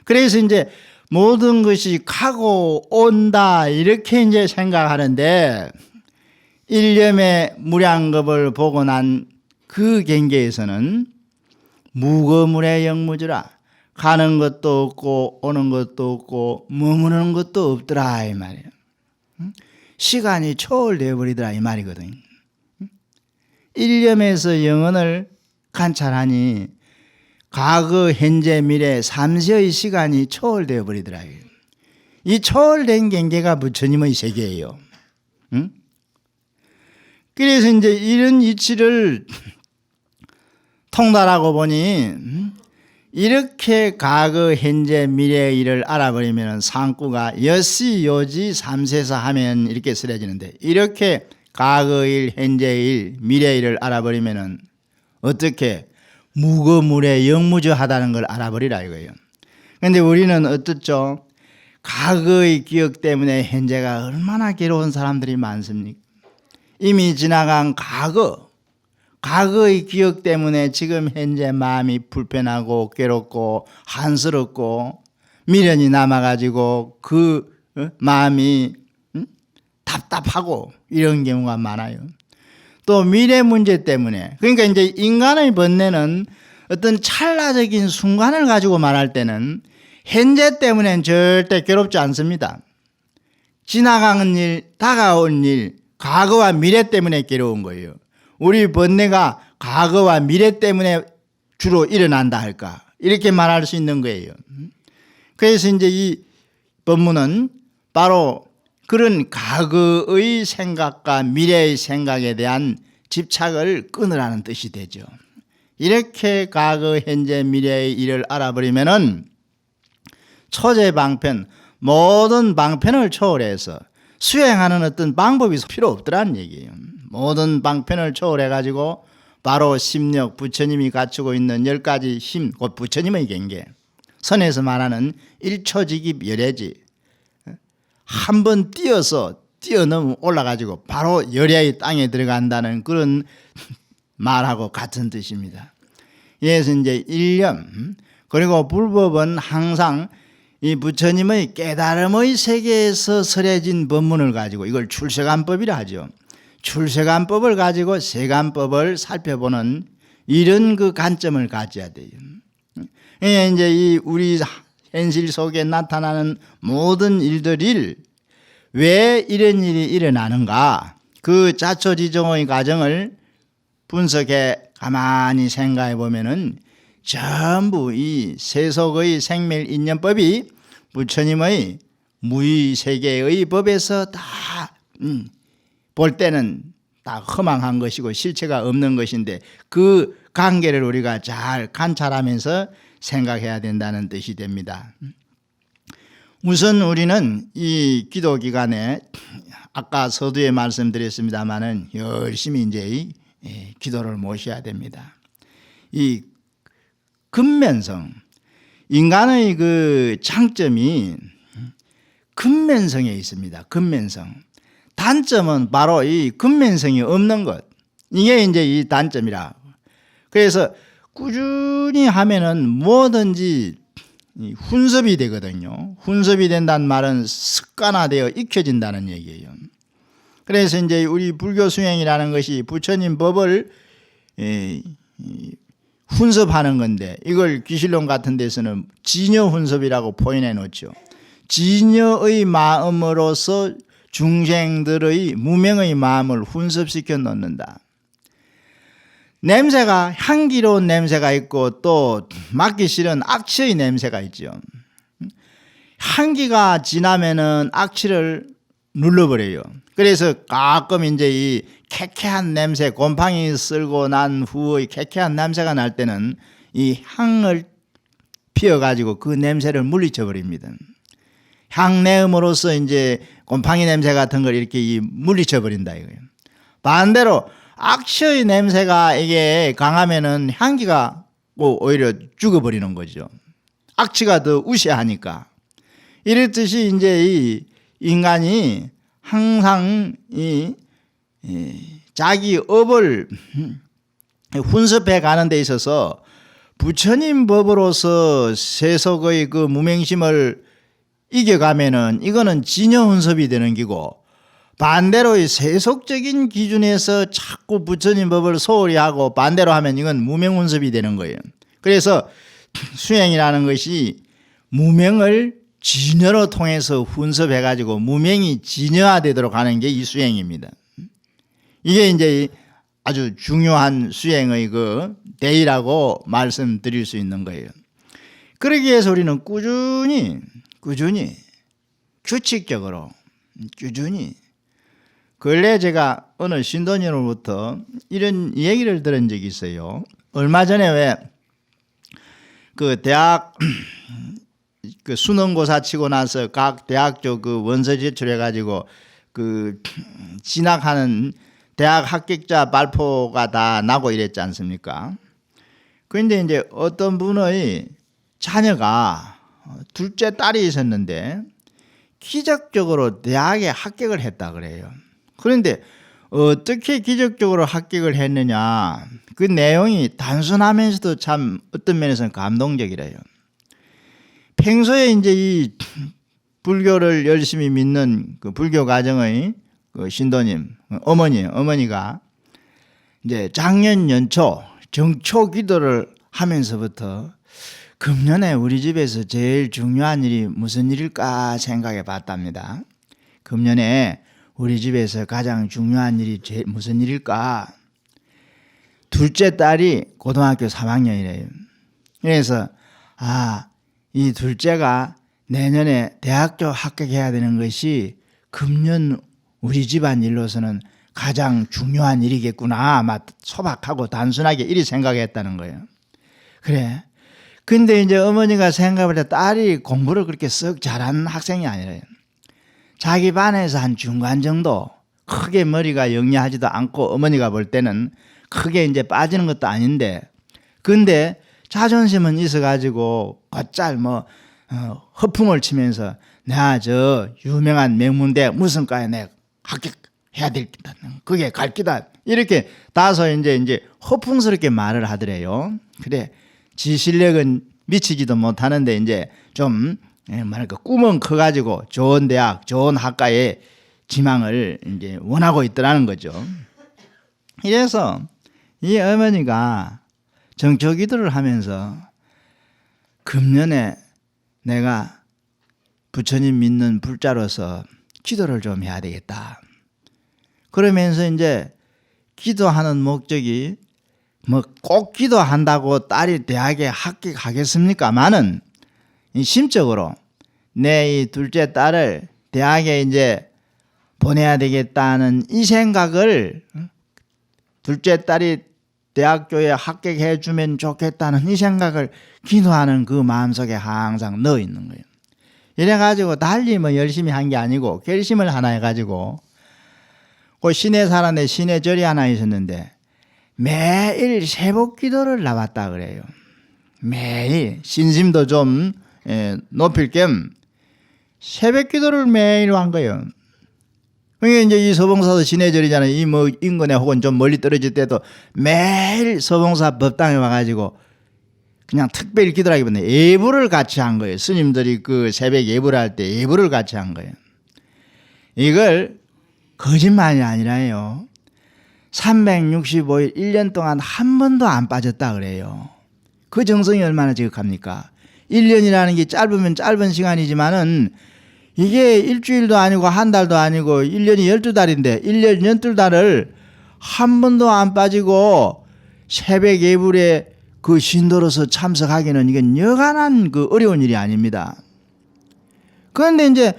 그래서 이제 모든 것이 가고 온다 이렇게 이제 생각하는데 일념의 무량겁을 보고 난 그 경계에서는 무거물의 영무주라. 가는 것도 없고 오는 것도 없고 머무르는 것도 없더라 이 말이에요. 시간이 초월되어 버리더라 이 말이거든요. 일념에서 영혼을 관찰하니 과거, 현재, 미래 삼시의 시간이 초월되어 버리더라. 이 초월된 경계가 부처님의 세계예요. 그래서 이제 이런 이치를 통달하고 보니 이렇게 과거, 현재, 미래의 일을 알아버리면 상구가 여시, 요지, 삼세사 하면 이렇게 쓰여지는데 이렇게 과거일, 현재일, 미래일을 알아버리면 어떻게 무거물에 영무주하다는 걸 알아버리라 이거예요. 그런데 우리는 어떻죠? 과거의 기억 때문에 현재가 얼마나 괴로운 사람들이 많습니까? 이미 지나간 과거의 기억 때문에 지금 현재 마음이 불편하고 괴롭고 한스럽고 미련이 남아가지고 그 마음이 답답하고 이런 경우가 많아요. 또 미래 문제 때문에, 그러니까 이제 인간의 번뇌는 어떤 찰나적인 순간을 가지고 말할 때는 현재 때문엔 절대 괴롭지 않습니다. 지나가는 일, 다가온 일, 과거와 미래 때문에 괴로운 거예요. 우리 번뇌가 과거와 미래 때문에 주로 일어난다 할까? 이렇게 말할 수 있는 거예요. 그래서 이제 이 법문은 바로 그런 과거의 생각과 미래의 생각에 대한 집착을 끊으라는 뜻이 되죠. 이렇게 과거, 현재, 미래의 일을 알아버리면은 초재방편, 모든 방편을 초월해서 수행하는 어떤 방법이 필요 없더라는 얘기예요. 모든 방편을 초월해가지고 바로 심력, 부처님이 갖추고 있는 10가지 힘, 곧 부처님의 경계, 선에서 말하는 일초직입 열애지, 한 번 뛰어넘어 올라가지고 바로 열애의 땅에 들어간다는 그런 말하고 같은 뜻입니다. 그래서 이제 일념, 그리고 불법은 항상 이 부처님의 깨달음의 세계에서 설해진 법문을 가지고 이걸 출세관법이라 하죠. 출세관법을 가지고 세관법을 살펴보는 이런 그 관점을 가져야 돼요. 이제 이 우리 현실 속에 나타나는 모든 일들이 왜 이런 일이 일어나는가, 그 자초지종의 과정을 분석해 가만히 생각해 보면은 전부 이 세속의 생멸인연법이 부처님의 무의세계의 법에서 다 볼 때는 다 허망한 것이고 실체가 없는 것인데 그 관계를 우리가 잘 관찰하면서 생각해야 된다는 뜻이 됩니다. 우선 우리는 이 기도 기간에 아까 서두에 말씀드렸습니다마는 열심히 이제 기도를 모셔야 됩니다. 이 근면성, 인간의 그 장점이 근면성에 있습니다. 근면성. 단점은 바로 이 근면성이 없는 것. 이게 이제 이 단점이라. 그래서 꾸준히 하면은 뭐든지 훈습이 되거든요. 훈습이 된다는 말은 습관화되어 익혀진다는 얘기예요. 그래서 이제 우리 불교 수행이라는 것이 부처님 법을 훈습하는 건데 이걸 귀실론 같은 데서는 진여 훈습이라고 포인해 놓죠. 진여의 마음으로서 중생들의 무명의 마음을 훈습시켜 놓는다. 냄새가 향기로운 냄새가 있고 또 맡기 싫은 악취의 냄새가 있죠. 향기가 진하면은 악취를 눌러버려요. 그래서 가끔 이제 이 쾌쾌한 냄새, 곰팡이 쓸고 난 후의 쾌쾌한 냄새가 날 때는 이 향을 피워가지고 그 냄새를 물리쳐 버립니다. 향내음으로써 이제 곰팡이 냄새 같은 걸 이렇게 물리쳐 버린다 이거예요. 반대로 악취의 냄새가 이게 강하면은 향기가 오히려 죽어버리는 거죠. 악취가 더 우세하니까. 이랬듯이 이제 이 인간이 항상 이 자기 업을 훈습해 가는 데 있어서 부처님 법으로서 세속의 그 무맹심을 이겨가면은 이거는 진여훈섭이 되는 기고, 반대로 이 세속적인 기준에서 자꾸 부처님 법을 소홀히 하고 반대로 하면 이건 무명훈섭이 되는 거예요. 그래서 수행이라는 것이 무명을 진여로 통해서 훈섭해가지고 무명이 진여화되도록 하는 게 이 수행입니다. 이게 이제 아주 중요한 수행의 그 대의라고 말씀드릴 수 있는 거예요. 그러기 위해서 우리는 꾸준히 규칙적으로 꾸준히, 근래 제가 어느 신도님으로부터 이런 얘기를 들은 적이 있어요. 얼마 전에 왜 그 대학 그 수능고사 치고 나서 각 대학교 그 원서 제출해 가지고 그 진학하는 대학 합격자 발표가 다 나고 이랬지 않습니까? 그런데 이제 어떤 분의 자녀가 둘째 딸이 있었는데 기적적으로 대학에 합격을 했다 그래요. 그런데 어떻게 기적적으로 합격을 했느냐, 그 내용이 단순하면서도 참 어떤 면에서는 감동적이래요. 평소에 이제 이 불교를 열심히 믿는 그 불교 가정의 그 신도님 어머니가 이제 작년 연초 정초 기도를 하면서부터 금년에 우리 집에서 제일 중요한 일이 무슨 일일까 생각해 봤답니다. 금년에 우리 집에서 가장 중요한 일이 무슨 일일까? 둘째 딸이 고등학교 3학년이래요. 그래서 이 둘째가 내년에 대학교 합격해야 되는 것이 금년 우리 집안 일로서는 가장 중요한 일이겠구나, 아마 소박하고 단순하게 이리 생각했다는 거예요. 그래. 근데 이제 어머니가 생각할 때 딸이 공부를 그렇게 썩 잘하는 학생이 아니래요. 자기 반에서 한 중간 정도, 크게 머리가 영리하지도 않고 어머니가 볼 때는 크게 이제 빠지는 것도 아닌데, 근데 자존심은 있어가지고 곧잘 허풍을 치면서 내가 저 유명한 명문대 무슨 과에 내가 합격해야 될 기다, 그게 갈 기다, 이렇게 다소 이제 허풍스럽게 말을 하더래요. 그래, 지 실력은 미치지도 못하는데 이제 좀 말할까 꿈은 커가지고 좋은 대학, 좋은 학과에 지망을 이제 원하고 있더라는 거죠. 이래서 이 어머니가 정초 기도를 하면서 금년에 내가 부처님 믿는 불자로서 기도를 좀 해야 되겠다. 그러면서 이제 기도하는 목적이 꼭 기도한다고 딸이 대학에 합격하겠습니까마는 심적으로 내 이 둘째 딸을 대학에 이제 보내야 되겠다는 이 생각을, 둘째 딸이 대학교에 합격해 주면 좋겠다는 이 생각을 기도하는 그 마음속에 항상 넣어 있는 거예요. 이래가지고 달리 열심히 한 게 아니고 결심을 하나 해가지고 그 시내 사는데 시내 절이 하나 있었는데 매일 새벽 기도를 나왔다 그래요. 매일 신심도 좀 높일 겸 새벽 기도를 매일 한 거예요. 그러니까 이제 이 서봉사도 시내절이잖아요. 이 인근에 혹은 좀 멀리 떨어질 때도 매일 서봉사 법당에 와가지고 그냥 특별히 기도하기보다는 예불을 같이 한 거예요. 스님들이 그 새벽 예불을 할 때 예불을 같이 한 거예요. 이걸 거짓말이 아니라요, 365일 1년 동안 한 번도 안 빠졌다 그래요. 그 정성이 얼마나 지극합니까? 1년이라는 게 짧으면 짧은 시간이지만은 이게 일주일도 아니고 한 달도 아니고 1년이 12달인데 1년 12달을 한 번도 안 빠지고 새벽 예불에 그 신도로서 참석하기는 이건 여간한 그 어려운 일이 아닙니다. 그런데 이제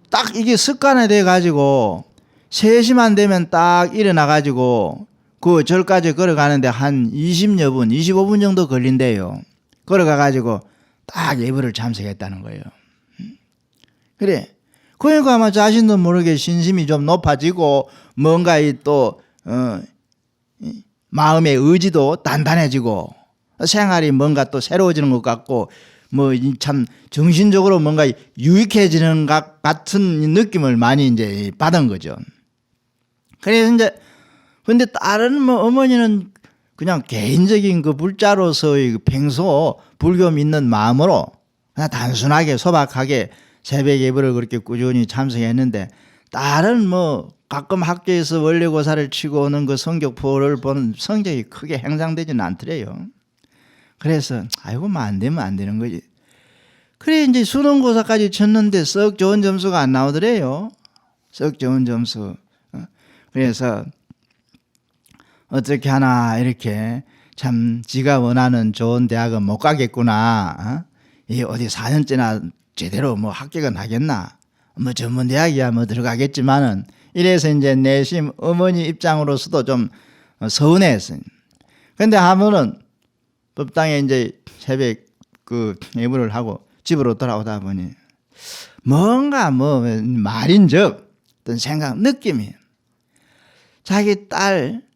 딱 이게 습관이 돼 가지고 3시만 되면 딱 일어나 가지고 그 절까지 걸어가는데 한 20여 분, 25분 정도 걸린대요. 걸어가 가지고 딱 예불을 참석했다는 거예요. 그래. 그러니까 아마 자신도 모르게 신심이 좀 높아지고 뭔가 또 마음의 의지도 단단해지고 생활이 뭔가 또 새로워지는 것 같고 참 정신적으로 뭔가 유익해지는 것 같은 느낌을 많이 이제 받은 거죠. 그래서 이제 근데 다른 어머니는 그냥 개인적인 그 불자로서의 그 평소 불교 믿는 마음으로 그냥 단순하게 소박하게 새벽 예불을 그렇게 꾸준히 참석했는데, 다른 뭐 가끔 학교에서 원래고사를 치고 오는 그 성격표를 보는 성적이 크게 향상되지는 않더래요. 그래서 아이고 뭐 안 되면 안 되는 거지. 그래 이제 수능고사까지 쳤는데 썩 좋은 점수가 안 나오더래요. 썩 좋은 점수. 그래서 어떻게 하나 이렇게 참 지가 원하는 좋은 대학은 못 가겠구나. 이 어디 4년째나 제대로 뭐 합격은 하겠나. 뭐 전문대학이야 뭐 들어가겠지만은 이래서 이제 내심 어머니 입장으로서도 좀 서운했어요. 근데 하면은 법당에 이제 새벽 그 예불을 하고 집으로 돌아오다 보니 뭔가 뭐 말인즉 어떤 생각, 느낌이 자기 딸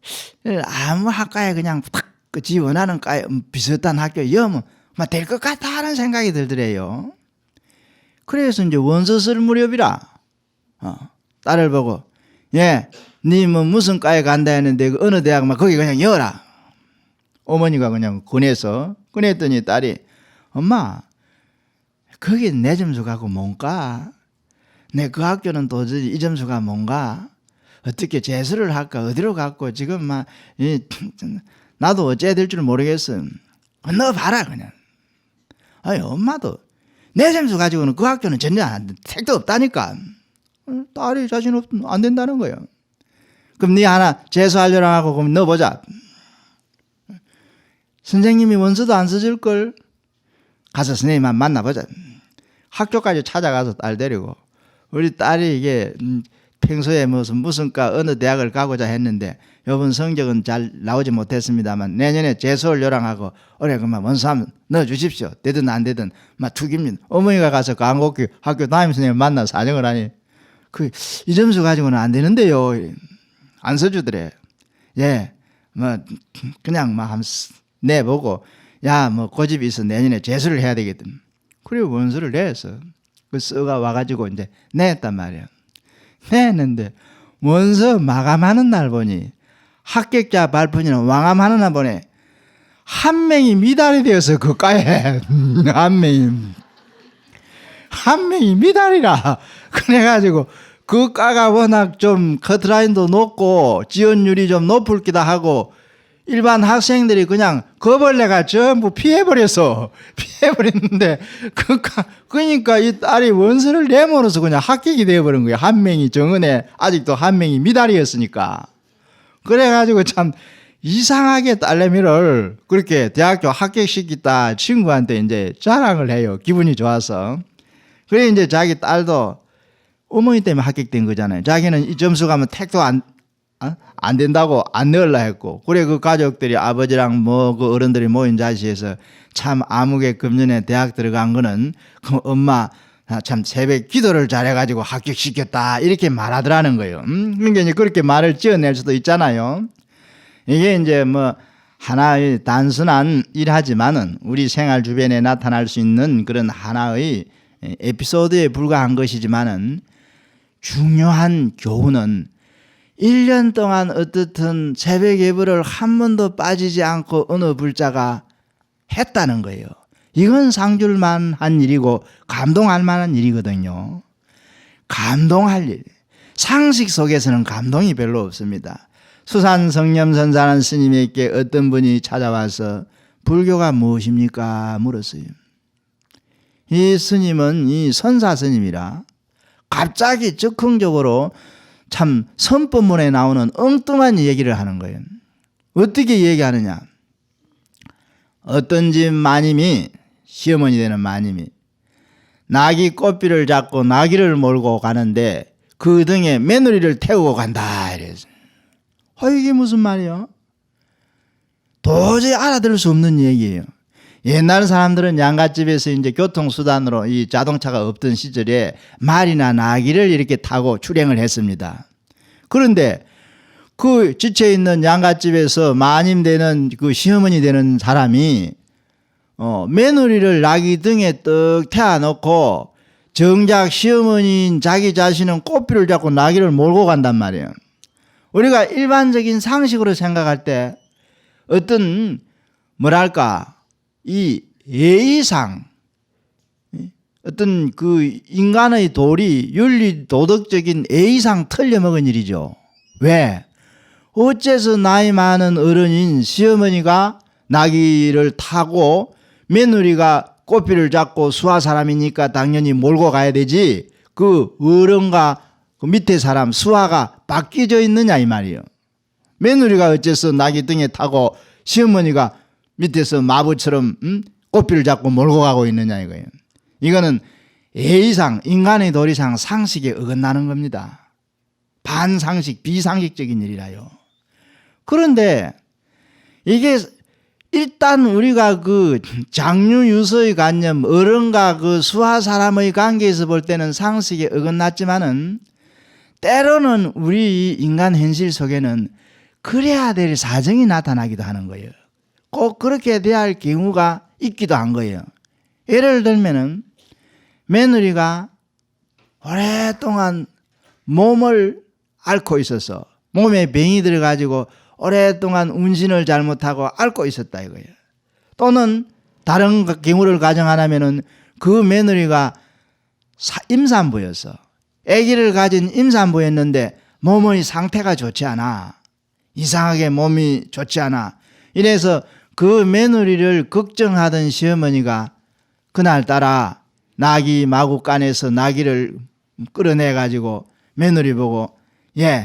아무 학과에 그냥 탁 그 지 원하는 과에 비슷한 학교에 여면 될 것 같다 하는 생각이 들더래요. 그래서 이제 원서 쓸 무렵이라 딸을 보고 니 뭐 무슨 과에 간다 했는데 그 어느 대학 막 거기 그냥 여라. 어머니가 그냥 꺼냈더니 딸이 엄마 거기 내 점수 갖고 뭔가 내 그 학교는 도저히 이 점수가 뭔가 어떻게 재수를 할까 어디로 갖고 지금 막 나도 어째야 될 줄 모르겠어. 너 봐라 그냥. 아니 엄마도 내 점수 가지고는 그 학교는 전혀 택도 없다니까. 딸이 자신 없으면 안 된다는 거예요. 그럼 네 하나 재수하려고 하고 그럼 넣어보자. 선생님이 원서도 안 써줄 걸. 가서 선생님만 만나보자. 학교까지 찾아가서 딸 데리고 우리 딸이 이게 평소에 무슨 과 어느 대학을 가고자 했는데 이번 성적은 잘 나오지 못했습니다만 내년에 재수를 요랑하고 올해 그만 원서 한번 넣어주십시오. 되든 안 되든 막 투기입니다. 어머니가 가서 강곡교 학교 담임 선생님 만나 사정을 하니 이 점수 가지고는 안 되는데요. 안 써주더래. 뭐 그냥 막 한번 내보고 뭐 고집이 있어 내년에 재수를 해야 되겠든. 그리고 원서를 내서 그 써가 와가지고 이제 냈단 말이야. 냈는데 원서 마감하는 날 보니 합격자 발표는 왕암하는 날 보니 한 명이 미달이 되어서 그 과에 한 명이 미달이라. 그래가지고 그 과가 워낙 좀 커트라인도 높고 지원율이 좀 높을 기도 하고 일반 학생들이 그냥 거벌레가 전부 피해버렸는데 그러니까 이 딸이 원서를 내므로서 그냥 합격이 되어버린 거예요. 한 명이 정은에 아직도 한 명이 미달이었으니까. 그래가지고 참 이상하게 딸내미를 그렇게 대학교 합격시켰다 친구한테 이제 자랑을 해요. 기분이 좋아서. 그래 이제 자기 딸도 어머니 때문에 합격된 거잖아요. 자기는 이 점수 가면 택도 안 된다고 안 넣으려 했고, 그래 그 가족들이 아버지랑 그 어른들이 모인 자리에서 참 암흑의 금년에 대학 들어간 거는 그 엄마 참 새벽 기도를 잘해가지고 합격시켰다 이렇게 말하더라는 거예요. 그러니까 이제 그렇게 말을 지어낼 수도 있잖아요. 이게 이제 하나의 단순한 일하지만은 우리 생활 주변에 나타날 수 있는 그런 하나의 에피소드에 불과한 것이지만은 중요한 교훈은 1년 동안 어떻든 새벽 예불을 한 번도 빠지지 않고 어느 불자가 했다는 거예요. 이건 상줄만한 일이고 감동할 만한 일이거든요. 감동할 일. 상식 속에서는 감동이 별로 없습니다. 수산 성념선사라는 스님에게 어떤 분이 찾아와서 불교가 무엇입니까? 물었어요. 이 스님은 이 선사 스님이라 갑자기 즉흥적으로 참 선법문에 나오는 엉뚱한 얘기를 하는 거예요. 어떻게 얘기하느냐. 어떤 집 마님이, 시어머니 되는 마님이 나귀 꽃비를 잡고 나귀를 몰고 가는데 그 등에 며느리를 태우고 간다 이래서 이게 무슨 말이에요? 도저히 알아들을 수 없는 얘기예요. 옛날 사람들은 양갓집에서 이제 교통수단으로 이 자동차가 없던 시절에 말이나 나귀를 이렇게 타고 출행을 했습니다. 그런데 그 지쳐있는 양갓집에서 마님 되는 그 시어머니 되는 사람이 며느리를 나귀 등에 떡 태워놓고 정작 시어머니인 자기 자신은 꽃비를 잡고 나귀를 몰고 간단 말이에요. 우리가 일반적인 상식으로 생각할 때 어떤 뭐랄까 이 예의상 어떤 그 인간의 도리 윤리 도덕적인 예의상 틀려먹은 일이죠. 왜? 어째서 나이 많은 어른인 시어머니가 나귀를 타고 며느리가 꼬피를 잡고 수하 사람이니까 당연히 몰고 가야 되지 그 어른과 그 밑에 사람 수하가 바뀌어져 있느냐 이 말이에요. 며느리가 어째서 나귀 등에 타고 시어머니가 밑에서 마부처럼 꼬피를 잡고 몰고 가고 있느냐 이거예요. 이거는 예의상 인간의 도리상 상식에 어긋나는 겁니다. 반상식 비상식적인 일이라요. 그런데 이게 일단 우리가 그 장류 유서의 관념 어른과 그 수하 사람의 관계에서 볼 때는 상식에 어긋났지만은 때로는 우리 인간 현실 속에는 그래야 될 사정이 나타나기도 하는 거예요. 꼭 그렇게 돼야 할 경우가 있기도 한 거예요. 예를 들면은 며느리가 오랫동안 몸을 앓고 있어서 몸에 병이 들어가지고 오랫동안 운신을 잘못하고 앓고 있었다 이거예요. 또는 다른 경우를 가정하자면은 그 며느리가 임산부였어. 아기를 가진 임산부였는데 몸의 상태가 좋지 않아. 이상하게 몸이 좋지 않아. 이래서 그 며느리를 걱정하던 시어머니가 그날따라 나귀 마구간에서 나귀를 끌어내가지고 며느리 보고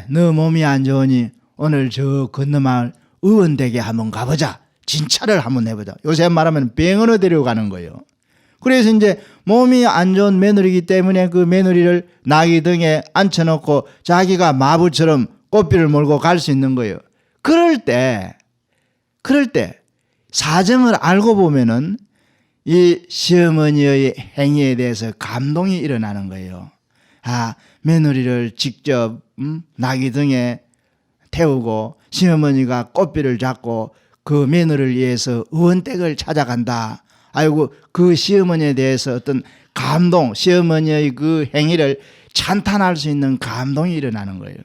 너 몸이 안 좋으니 오늘 저 건너마을 의원댁에 한번 가보자. 진찰을 한번 해보자. 요새 말하면 병원에 데려가는 거예요. 그래서 이제 몸이 안 좋은 며느리이기 때문에 그 며느리를 나귀 등에 앉혀놓고 자기가 마부처럼 꼬피를 몰고 갈 수 있는 거예요. 그럴 때 사정을 알고 보면은 이 시어머니의 행위에 대해서 감동이 일어나는 거예요. 아, 며느리를 직접 나귀 등에 태우고 시어머니가 꽃비를 잡고 그 며느리를 위해서 의원댁을 찾아간다. 아이고 그 시어머니에 대해서 어떤 감동, 시어머니의 그 행위를 찬탄할 수 있는 감동이 일어나는 거예요.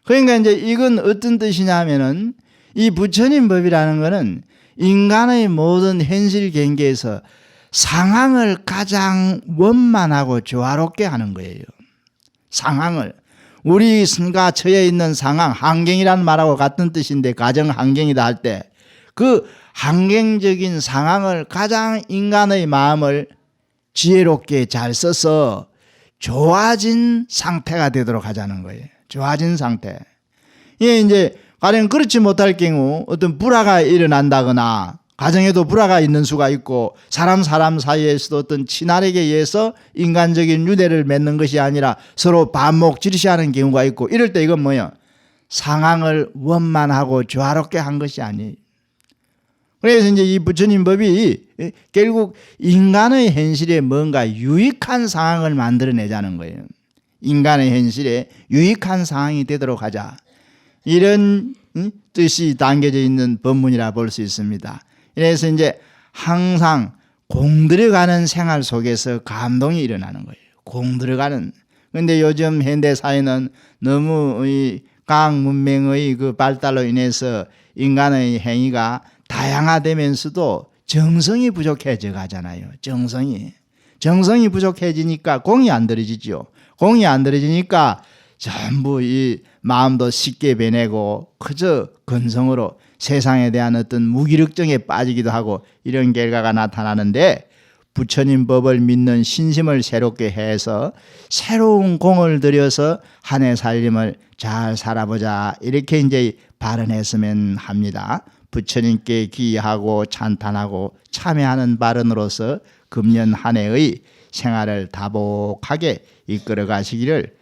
그러니까 이제 이건 어떤 뜻이냐면은 이 부처님 법이라는 것은 인간의 모든 현실 경계에서 상황을 가장 원만하고 조화롭게 하는 거예요. 상황을 우리 생가 처해 있는 상황, 환경이라는 말하고 같은 뜻인데 가정 환경이다 할 때 그 환경적인 상황을 가장 인간의 마음을 지혜롭게 잘 써서 좋아진 상태가 되도록 하자는 거예요. 좋아진 상태. 이게 이제 가령 그렇지 못할 경우 어떤 불화가 일어난다거나 가정에도 불화가 있는 수가 있고 사람 사이에서도 어떤 친화력에 의해서 인간적인 유대를 맺는 것이 아니라 서로 반목질시하는 경우가 있고 이럴 때 이건 뭐예요? 상황을 원만하고 조화롭게 한 것이 아니에요. 그래서 이제 이 부처님 법이 결국 인간의 현실에 뭔가 유익한 상황을 만들어내자는 거예요. 인간의 현실에 유익한 상황이 되도록 하자. 이런 뜻이 담겨져 있는 법문이라 볼 수 있습니다. 그래서 이제 항상 공들여가는 생활 속에서 감동이 일어나는 거예요. 공들여가는. 그런데 요즘 현대 사회는 너무 과학 문명의 그 발달로 인해서 인간의 행위가 다양화되면서도 정성이 부족해져 가잖아요. 정성이 부족해지니까 공이 안 들어지죠. 공이 안 들어지니까 전부 이 마음도 쉽게 변하고 그저 근성으로 세상에 대한 어떤 무기력증에 빠지기도 하고 이런 결과가 나타나는데 부처님 법을 믿는 신심을 새롭게 해서 새로운 공을 들여서 한 해 살림을 잘 살아보자 이렇게 이제 발언했으면 합니다. 부처님께 기하고 찬탄하고 참여하는 발언으로서 금년 한 해의 생활을 다복하게 이끌어 가시기를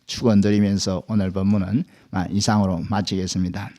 축원드리면서 오늘 법문은 이상으로 마치겠습니다.